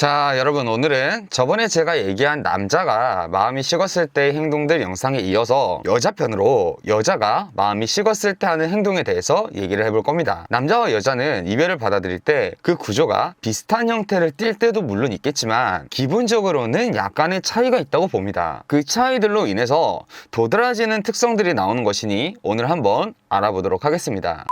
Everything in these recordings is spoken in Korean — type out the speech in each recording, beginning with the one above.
자, 여러분, 오늘은 저번에 제가 얘기한 남자가 마음이 식었을 때의 행동들 영상에 이어서 여자 편으로 여자가 마음이 식었을 때 하는 행동에 대해서 얘기를 해볼 겁니다. 남자와 여자는 이별을 받아들일 때 그 구조가 비슷한 형태를 띌 때도 물론 있겠지만 기본적으로는 약간의 차이가 있다고 봅니다. 그 차이들로 인해서 도드라지는 특성들이 나오는 것이니 오늘 한번 알아보도록 하겠습니다.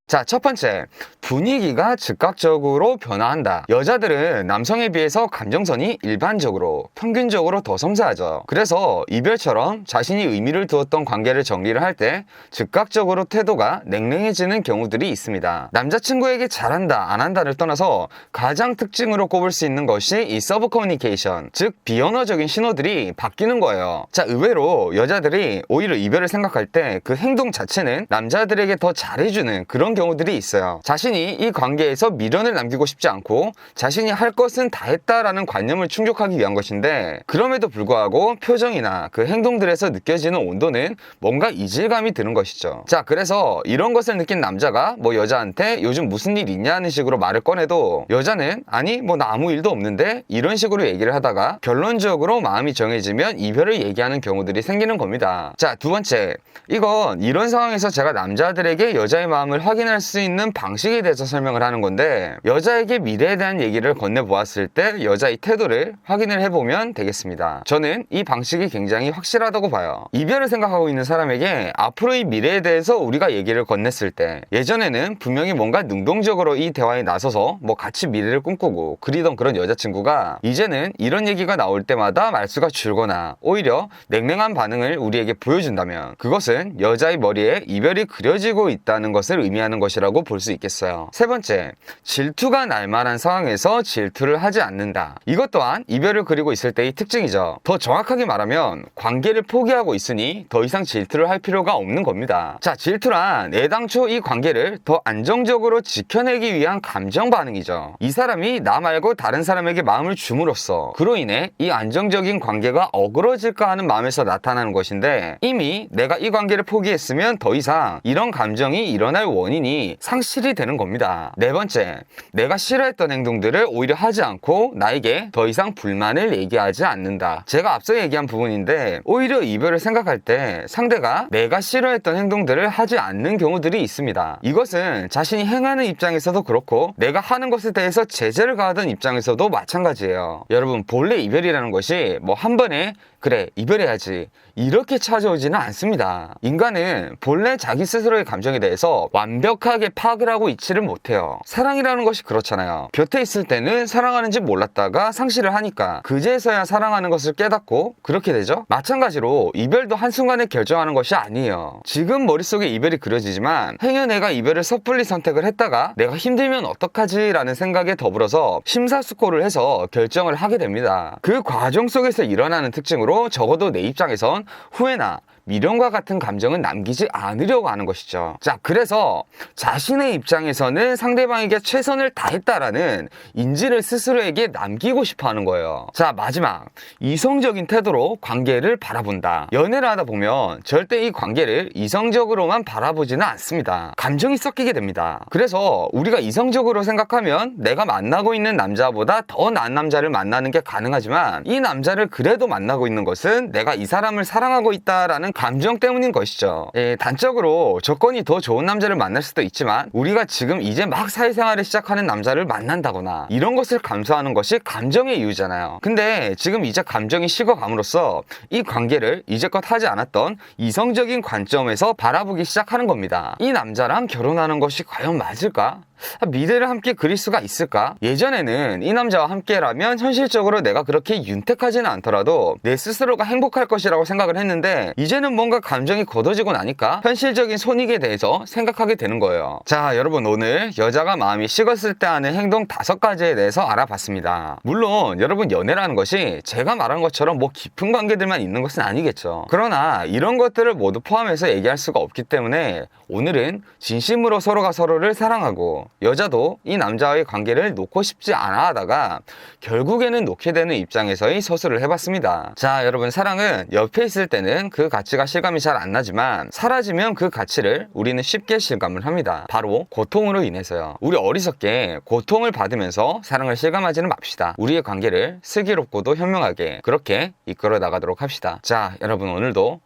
자, 첫 번째, 분위기가 즉각적으로 변화한다. 여자들은 남성에 비해서 감정선이 일반적으로, 평균적으로 더 섬세하죠. 그래서 이별처럼 자신이 의미를 두었던 관계를 정리를 할 때 즉각적으로 태도가 냉랭해지는 경우들이 있습니다. 남자친구에게 잘한다, 안 한다를 떠나서 가장 특징으로 꼽을 수 있는 것이 이 서브 커뮤니케이션, 즉 비언어적인 신호들이 바뀌는 거예요. 자, 의외로 여자들이 오히려 이별을 생각할 때 그 행동 자체는 남자들에게 더 잘해주는 그런 경우들이 있어요. 자신이 이 관계에서 미련을 남기고 싶지 않고 자신이 할 것은 다 했다라는 관념을 충족하기 위한 것인데, 그럼에도 불구하고 표정이나 그 행동들에서 느껴지는 온도는 뭔가 이질감이 드는 것이죠. 자, 그래서 이런 것을 느낀 남자가 뭐 여자한테 요즘 무슨 일 있냐는 식으로 말을 꺼내도 여자는 아니 뭐 나 아무 일도 없는데 이런 식으로 얘기를 하다가 결론적으로 마음이 정해지면 이별을 얘기하는 경우들이 생기는 겁니다. 자, 두 번째, 이건 이런 상황에서 제가 남자들에게 여자의 마음을 확인할 수 있는 방식에 대해서 설명을 하는 건데, 여자에게 미래에 대한 얘기를 건네보았을 때 여자의 태도를 확인을 해보면 되겠습니다. 저는 이 방식이 굉장히 확실하다고 봐요. 이별을 생각하고 있는 사람에게 앞으로의 미래에 대해서 우리가 얘기를 건넸을 때, 예전에는 분명히 뭔가 능동적으로 이 대화에 나서서 뭐 같이 미래를 꿈꾸고 그리던 그런 여자친구가 이제는 이런 얘기가 나올 때마다 말수가 줄거나 오히려 냉랭한 반응을 우리에게 보여준다면 그것은 여자의 머리에 이별이 그려지고 있다는 것을 의미하는 것이라고 볼 수 있겠어요. 세 번째, 질투가 날 만한 상황에서 질투를 하지 않는다. 이것 또한 이별을 그리고 있을 때의 특징이죠. 더 정확하게 말하면 관계를 포기하고 있으니 더 이상 질투를 할 필요가 없는 겁니다. 자, 질투란 애당초 이 관계를 더 안정적으로 지켜내기 위한 감정 반응이죠. 이 사람이 나 말고 다른 사람에게 마음을 줌으로써 그로 인해 이 안정적인 관계가 어그러질까 하는 마음에서 나타나는 것인데, 이미 내가 이 관계를 포기했으면 더 이상 이런 감정이 일어날 원인이 상실이 되는 겁니다. 네 번째, 내가 싫어했던 행동들을 오히려 하지 않고 나에게 더 이상 불만을 얘기하지 않는다. 제가 앞서 얘기한 부분인데, 오히려 이별을 생각할 때 상대가 내가 싫어했던 행동들을 하지 않는 경우들이 있습니다. 이것은 자신이 행하는 입장에서도 그렇고 내가 하는 것에 대해서 제재를 가하던 입장에서도 마찬가지예요. 여러분, 본래 이별이라는 것이 뭐 한 번에 그래 이별해야지 이렇게 찾아오지는 않습니다. 인간은 본래 자기 스스로의 감정에 대해서 완벽하게 파악을 하고 있지를 못해요. 사랑이라는 것이 그렇잖아요. 곁에 있을 때는 사랑하는지 몰랐다가 상실을 하니까 그제서야 사랑하는 것을 깨닫고 그렇게 되죠. 마찬가지로 이별도 한순간에 결정하는 것이 아니에요. 지금 머릿속에 이별이 그려지지만 행여 내가 이별을 섣불리 선택을 했다가 내가 힘들면 어떡하지 라는 생각에 더불어서 심사숙고를 해서 결정을 하게 됩니다. 그 과정 속에서 일어나는 특징으로 적어도 내 입장에선 후회나 미련과 같은 감정은 남기지 않으려고 하는 것이죠. 자, 그래서 자신의 입장에서는 상대방에게 최선을 다했다라는 인지를 스스로에게 남기고 싶어 하는 거예요. 자, 마지막, 이성적인 태도로 관계를 바라본다. 연애를 하다 보면 절대 이 관계를 이성적으로만 바라보지는 않습니다. 감정이 섞이게 됩니다. 그래서 우리가 이성적으로 생각하면 내가 만나고 있는 남자보다 더 나은 남자를 만나는 게 가능하지만, 이 남자를 그래도 만나고 있는 것은 내가 이 사람을 사랑하고 있다라는 감정 때문인 것이죠. 단적으로 조건이 더 좋은 남자를 만날 수도 있지만 우리가 지금 이제 막 사회생활을 시작하는 남자를 만난다거나 이런 것을 감수하는 것이 감정의 이유잖아요. 근데 지금 이제 감정이 식어감으로써 이 관계를 이제껏 하지 않았던 이성적인 관점에서 바라보기 시작하는 겁니다. 이 남자랑 결혼하는 것이 과연 맞을까? 미래를 함께 그릴 수가 있을까? 예전에는 이 남자와 함께라면 현실적으로 내가 그렇게 윤택하지는 않더라도 내 스스로가 행복할 것이라고 생각을 했는데, 이제는 뭔가 감정이 걷어지고 나니까 현실적인 손익에 대해서 생각하게 되는 거예요. 자, 여러분, 오늘 여자가 마음이 식었을 때 하는 행동 5가지에 대해서 알아봤습니다. 물론 여러분, 연애라는 것이 제가 말한 것처럼 뭐 깊은 관계들만 있는 것은 아니겠죠. 그러나 이런 것들을 모두 포함해서 얘기할 수가 없기 때문에 오늘은 진심으로 서로가 서로를 사랑하고 여자도 이 남자와의 관계를 놓고 싶지 않아 하다가 결국에는 놓게 되는 입장에서의 서술을 해봤습니다. 자, 여러분, 사랑은 옆에 있을 때는 그 가치가 실감이 잘 안 나지만 사라지면 그 가치를 우리는 쉽게 실감을 합니다. 바로 고통으로 인해서요. 우리 어리석게 고통을 받으면서 사랑을 실감하지는 맙시다. 우리의 관계를 슬기롭고도 현명하게 그렇게 이끌어 나가도록 합시다. 자, 여러분, 오늘도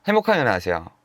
행복한 연애 하세요.